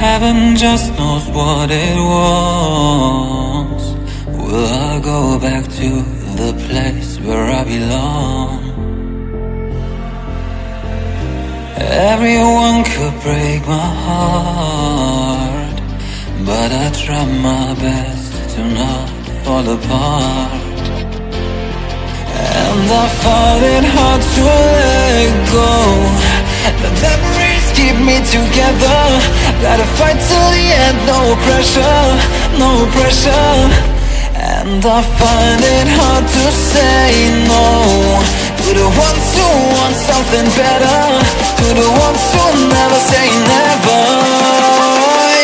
Heaven just knows what it wants. Will I go back to the place where I belong? Everyone could break my heart, but I try my best to not fall apart. And I find it hard to let go. The memories keep me together. Gotta fight till the end, no pressure, no pressure. And I find it hard to say no to the ones who want something better, to the ones who never say never.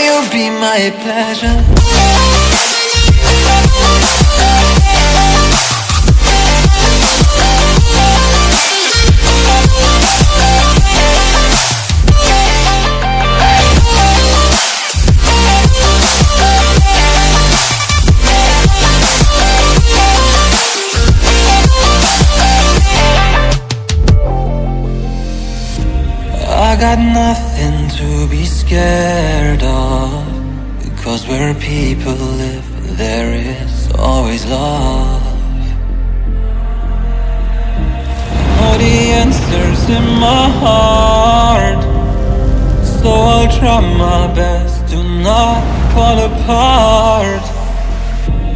You'll be my pleasure. I got nothing to be scared of, because where people live, there is always love. Know the answers in my heart, so I'll try my best to not fall apart.